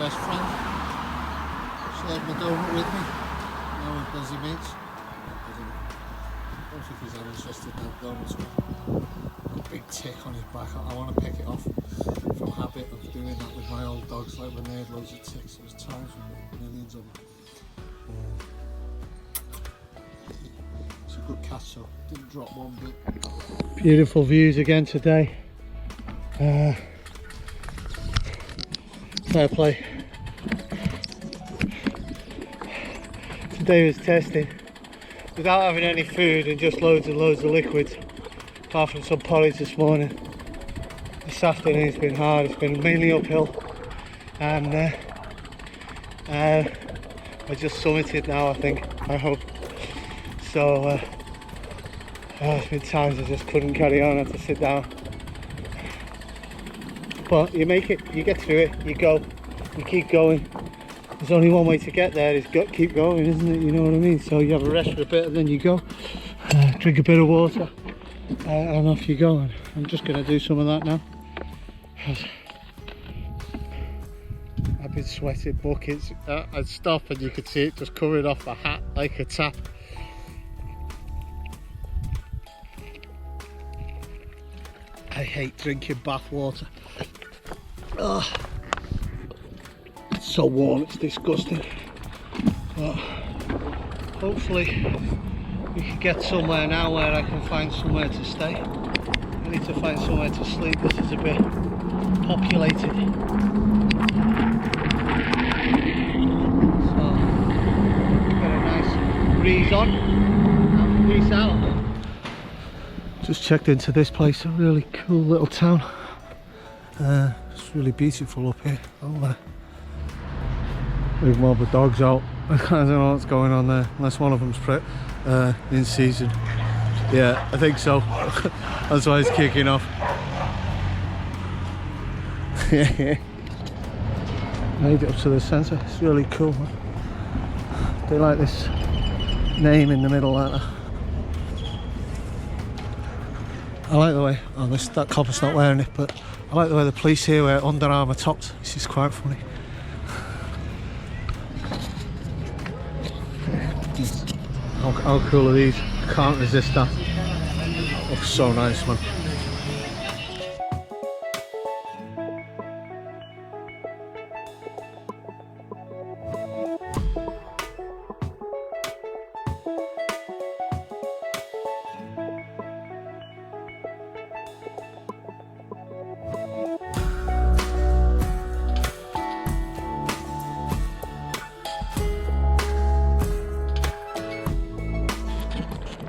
best friend. Shared my donut with me. Now we're busy mates. I don't think he's that interested in donuts. A big tick on his back. I want to pick it off from habit of doing that with my old dogs, like when they had loads of ticks. There was times when there were millions of them. It's a good catch, so didn't drop one bit. Beautiful views again today. Fair play. Today was testing without having any food and just loads and loads of liquids, apart from some porridge this morning. This afternoon's been hard. It's been mainly uphill, and I just summited now, I think, I hope. So there's been times I just couldn't carry on, I had to sit down. But you make it, you get through it, you go, you keep going. There's only one way to get there, is keep going, isn't it? You know what I mean? So you have a rest for a bit and then you go, drink a bit of water, and off you go. And I'm just going to do some of that now. I've been sweating buckets. I'd stop and you could see it just coming off the hat like a tap. I hate drinking bath water. Ugh. It's so warm, it's disgusting. But hopefully we can get somewhere now where I can find somewhere to stay. I need to find somewhere to sleep. This is a bit populated. So get a nice breeze on and peace out. Just checked into this place, a really cool little town. It's really beautiful up here. Big mob of dogs out. I don't know what's going on there, unless one of them's in season. Yeah, I think so. That's why it's kicking off. Made it up to the centre. It's really cool, man. They like this name in the middle like that. I like the way, that copper's not wearing it, but I like the way the police here wear Under Armour tops. This is quite funny. How cool are these? Can't resist that. Looks so nice, man.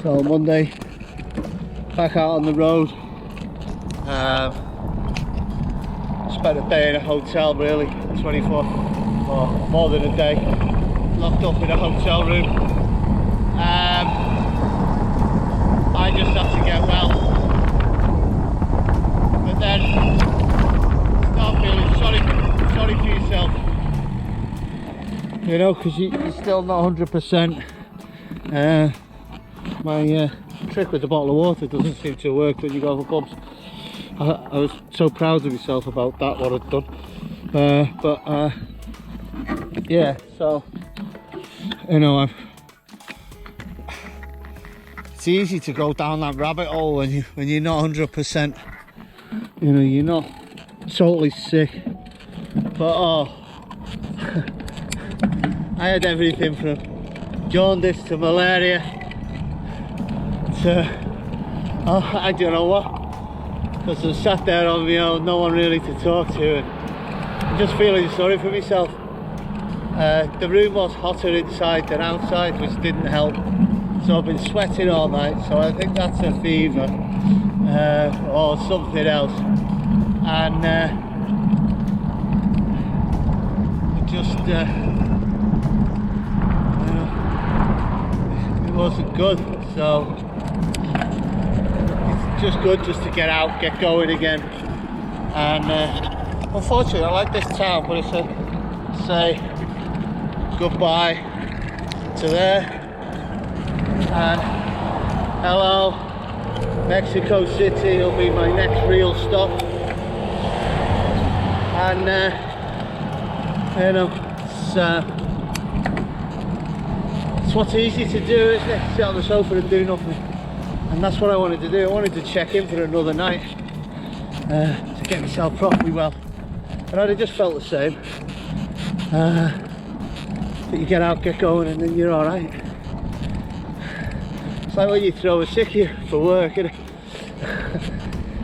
So Monday, back out on the road. Spent a day in a hotel, really, 24, or more than a day, locked up in a hotel room. I just had to get well, but then start feeling sorry for yourself, you know, because you're still not 100%. My trick with the bottle of water doesn't seem to work when you go for pubs. I was so proud of myself about that, what I'd done. Yeah, so, you know, it's easy to go down that rabbit hole when you're not 100%. You know, you're not totally sick. But I had everything from jaundice to malaria. I don't know what, because I sat there on my own, no one really to talk to, and I'm just feeling sorry for myself. The room was hotter inside than outside, which didn't help, so I've been sweating all night, so I think that's a fever or something else, and it wasn't good. So it's just good just to get out, get going again. And unfortunately I like this town, but it's say goodbye to there and hello Mexico City will be my next real stop. And You know, it's what's easy to do, isn't it? Sit on the sofa and do nothing. And that's what I wanted to do. I wanted to check in for another night to get myself properly well. And I just felt the same. That you get out, get going, and then you're alright. It's like when you throw a sickie for work, innit?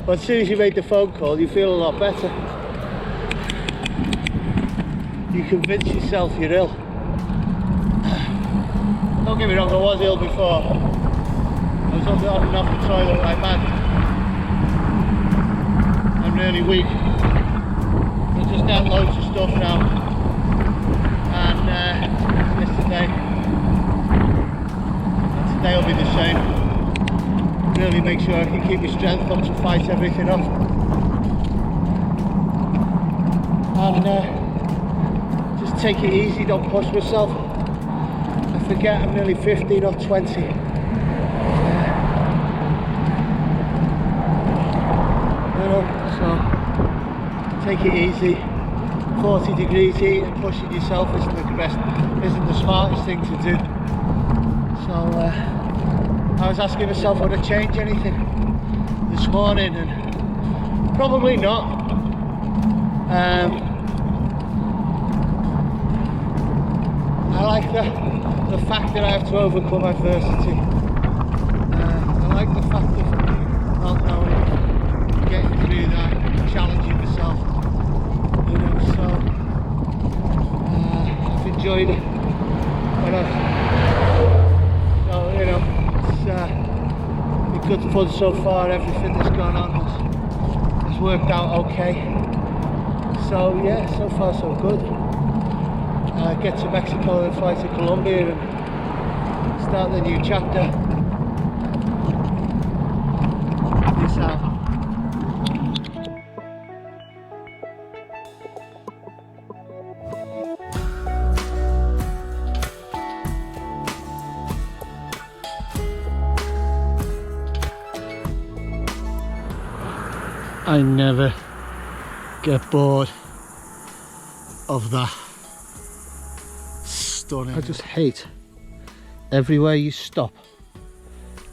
But as soon as you make the phone call, you feel a lot better. You convince yourself you're ill. Don't get me wrong, I was ill before. I was on and off the toilet like mad. I'm really weak. I just had loads of stuff now. And yesterday. And today will be the same. Really make sure I can keep my strength up to fight everything off. And just take it easy, don't push myself. I forget I'm nearly 50, not 20. You know, so take it easy. 40 degrees heat and pushing yourself isn't the smartest thing to do. So I was asking myself, would I change anything this morning, and probably not. I like the fact that I have to overcome adversity. I like the fact of not knowing, getting through that, challenging myself. You know, so I've enjoyed it. So you know, it's been good fun so far. Everything that's gone on has worked out okay. So yeah, so far so good. Get to Mexico and fly to Colombia and start the new chapter. Peace out. I never get bored of that. Stunning. I just hate everywhere you stop,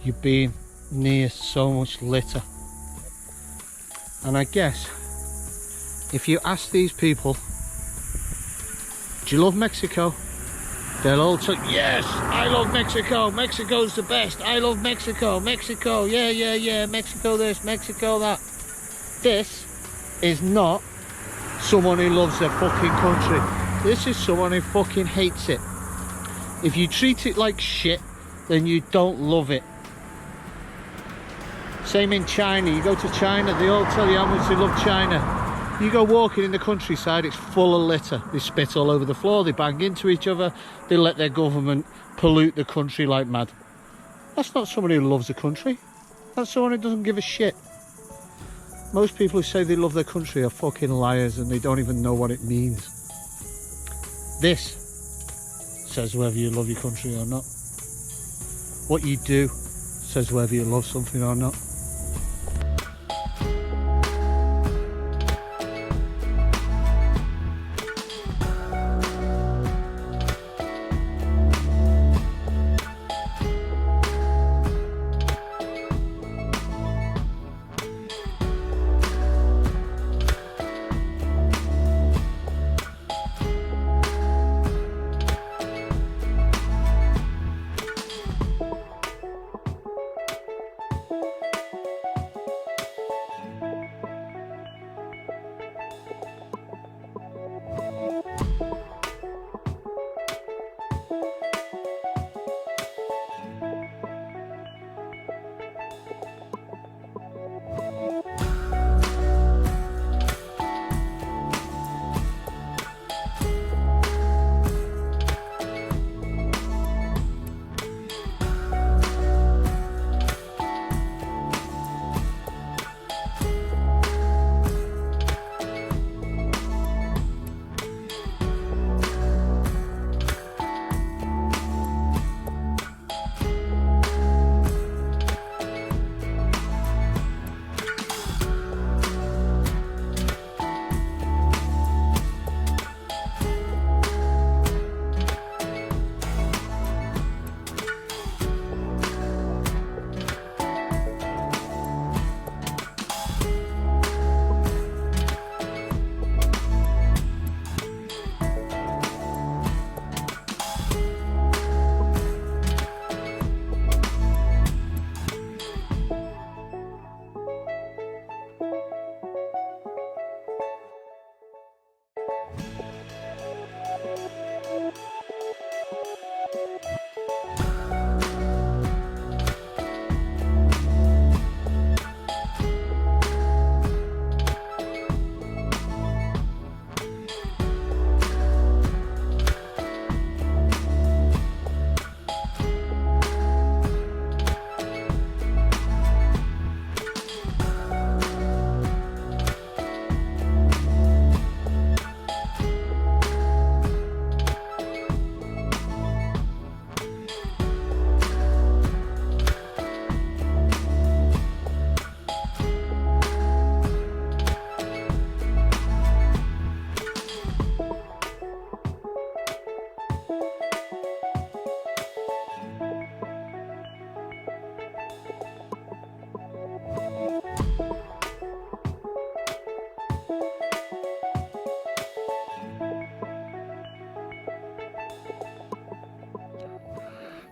you're being near so much litter. And I guess if you ask these people, do you love Mexico? They'll all say, yes, I love Mexico. Mexico's the best. I love Mexico. Mexico, yeah. Mexico this, Mexico that. This is not someone who loves their fucking country. This is someone who fucking hates it. If you treat it like shit, then you don't love it. Same in China. You go to China, they all tell you how much they love China. You go walking in the countryside, it's full of litter. They spit all over the floor, they bang into each other, they let their government pollute the country like mad. That's not someone who loves the country. That's someone who doesn't give a shit. Most people who say they love their country are fucking liars, and they don't even know what it means. This says whether you love your country or not. What you do says whether you love something or not.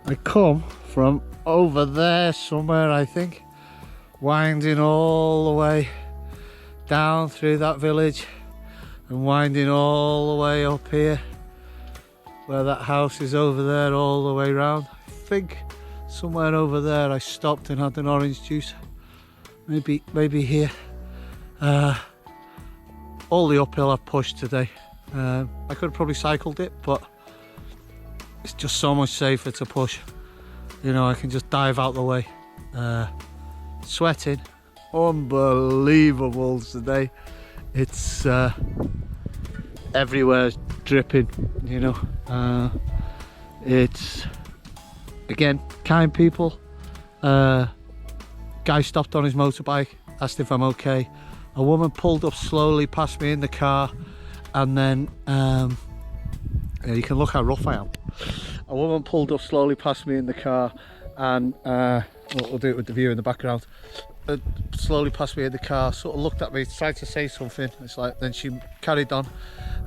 I come from over there somewhere, I think, winding all the way down through that village and winding all the way up here where that house is over there all the way round. I think somewhere over there I stopped and had an orange juice. Maybe here. All the uphill I've pushed today. I could have probably cycled it, but it's just so much safer to push. You know, I can just dive out the way. Sweating, unbelievable today. It's everywhere dripping, you know. It's, again, kind people. Guy stopped on his motorbike, asked if I'm okay. A woman pulled up slowly past me in the car, and then you can look how rough I am. A woman pulled up slowly past me in the car, and we'll do it with the view in the background. Slowly past me in the car, sort of looked at me, tried to say something. It's like, then she carried on,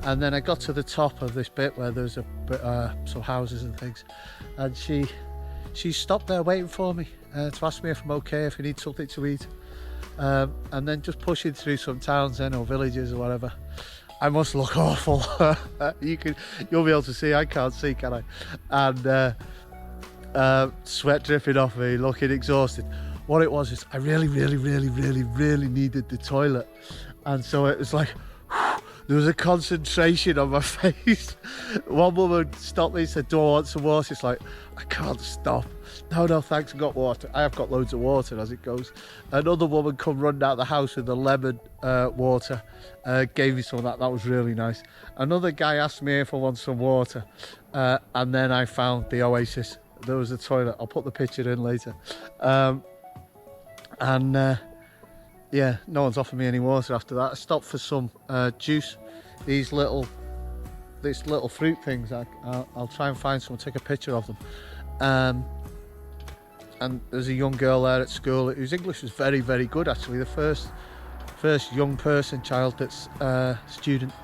and then I got to the top of this bit where there's a bit, some houses and things, and she stopped there waiting for me to ask me if I'm okay, if I need something to eat, and then just pushing through some towns then, or villages or whatever. I must look awful. You'll be able to see. I can't see, can I? And sweat dripping off me, looking exhausted. What it was is I really needed the toilet, and so it was like there was a concentration on my face. One woman stopped me and said, "Do I want some water?" It's like, I can't stop. No thanks, I've got water. I have got loads of water as it goes. Another woman come running out of the house with the lemon water, gave me some of that. That was really nice. Another guy asked me if I want some water, and then I found the oasis. There was a toilet. I'll put the picture in later. Yeah, no one's offered me any water after that. I stopped for some juice. These little fruit things. I'll try and find some, take a picture of them. And there's a young girl there at school whose English was very good actually. The first young person, child that's student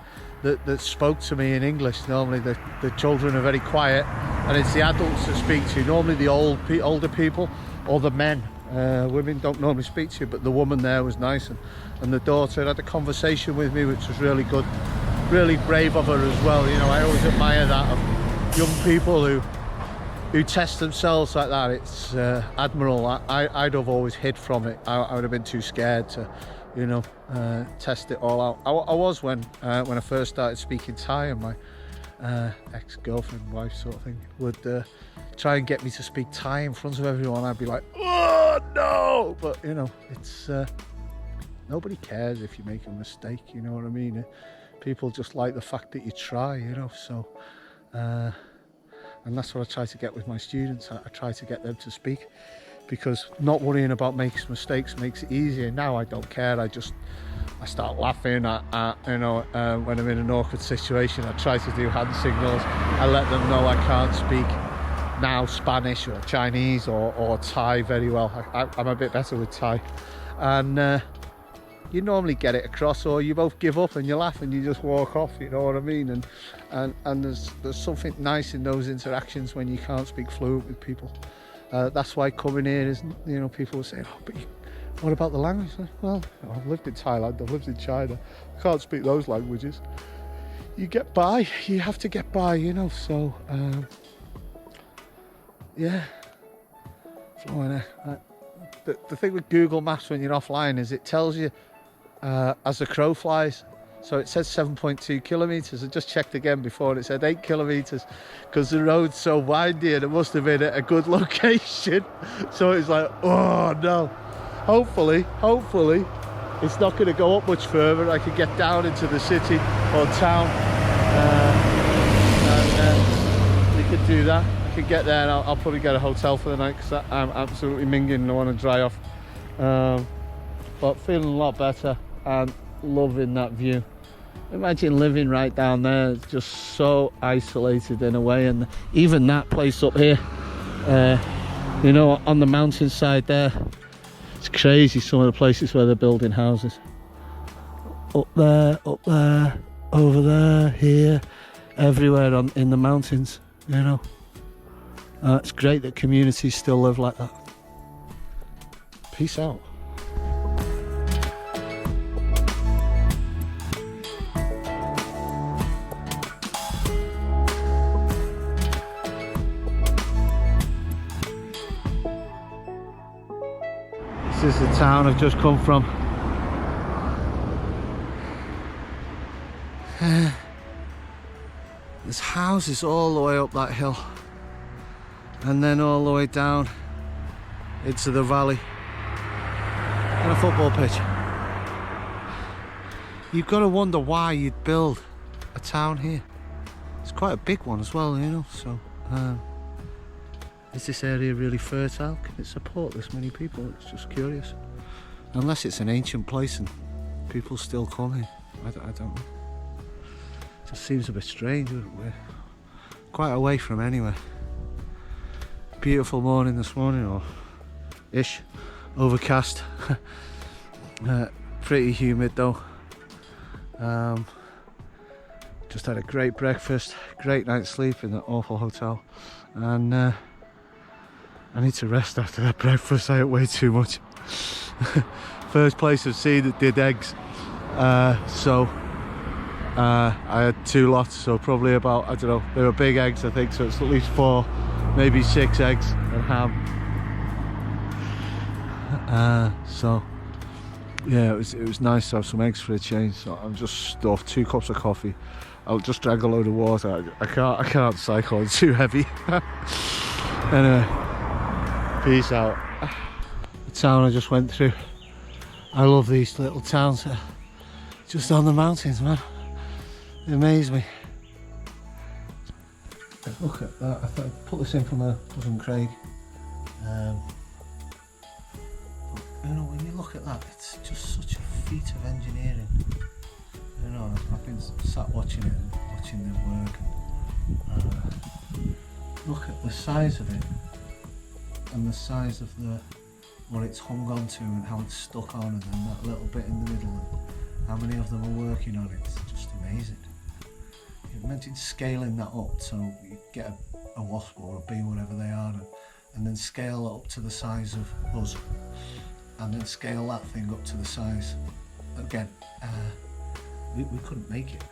that spoke to me in English. Normally the children are very quiet, and it's the adults that speak to you. Normally the older people or the men. Women don't normally speak to you, but the woman there was nice, and the daughter had a conversation with me, which was really good, really brave of her as well. You know, I always admire that of young people who test themselves like that. It's admirable. I'd have always hid from it. I would have been too scared to, you know, test it all out. I was when I first started speaking Thai, and my ex-girlfriend, wife sort of thing, would try and get me to speak Thai in front of everyone. I'd be like, oh no! But you know, it's nobody cares if you make a mistake, you know what I mean? People just like the fact that you try, you know. So and that's what I try to get with my students. I try to get them to speak, because not worrying about making mistakes makes it easier. Now I don't care. I start laughing at you know, when I'm in an awkward situation. I try to do hand signals. I let them know I can't speak now Spanish or Chinese or Thai very well. I'm a bit better with Thai, and you normally get it across, or you both give up and you laugh and you just walk off, you know what I mean? And there's something nice in those interactions when you can't speak fluent with people. That's why coming here is, you know, people will say, oh, but what about the language? Well, I've lived in Thailand, I've lived in China, I can't speak those languages. You get by, you have to get by, you know. So yeah, the thing with Google Maps when you're offline is it tells you as the crow flies. So it says 7.2 kilometers. I just checked again before, and it said 8 kilometers, because the road's so windy and it must have been at a good location. So it's like, oh no. Hopefully it's not going to go up much further. I can get down into the city or town, and we could do that. I could get there, and I'll probably get a hotel for the night, because I'm absolutely minging and I want to dry off. But feeling a lot better and loving that view. Imagine living right down there, just so isolated in a way. And even that place up here, you know, on the mountainside there, it's crazy some of the places where they're building houses. Up there, over there, here, everywhere in the mountains, you know. It's great that communities still live like that. Peace out. This is the town I've just come from. There's houses all the way up that hill, and then all the way down into the valley, and a football pitch. You've got to wonder why you'd build a town here. It's quite a big one as well, you know, so is this area really fertile? Can it support this many people? It's just curious. Unless it's an ancient place and people still come here. I don't know. It just seems a bit strange. We're quite away from anywhere. Beautiful morning this morning, or ish. Overcast. Pretty humid though. Just had a great breakfast, great night's sleep in that awful hotel, and I need to rest after that breakfast. I ate way too much. First place I've seen that did eggs, so I had 2 lots, so probably about, I don't know, they were big eggs I think, so it's at least 4, maybe 6 eggs and ham. So yeah, it was nice to have some eggs for a change. So I'm just stuffed, 2 cups of coffee. I'll just drink a load of water. I can't cycle, it's too heavy. Anyway, peace out. The town I just went through. I love these little towns just on the mountains, man. They amaze me. Look at that. I thought I'd put this in from a cousin Craig. You know, when you look at that, it's just such a feat of engineering. You know, I've been sat watching it and watching them work. And, look at the size of it, and the size of what it's hung onto and how it's stuck on, and then that little bit in the middle, and how many of them are working on it. It's just amazing. Imagine scaling that up so you get a wasp or a bee, whatever they are, and then scale it up to the size of us, and then scale that thing up to the size again. We couldn't make it.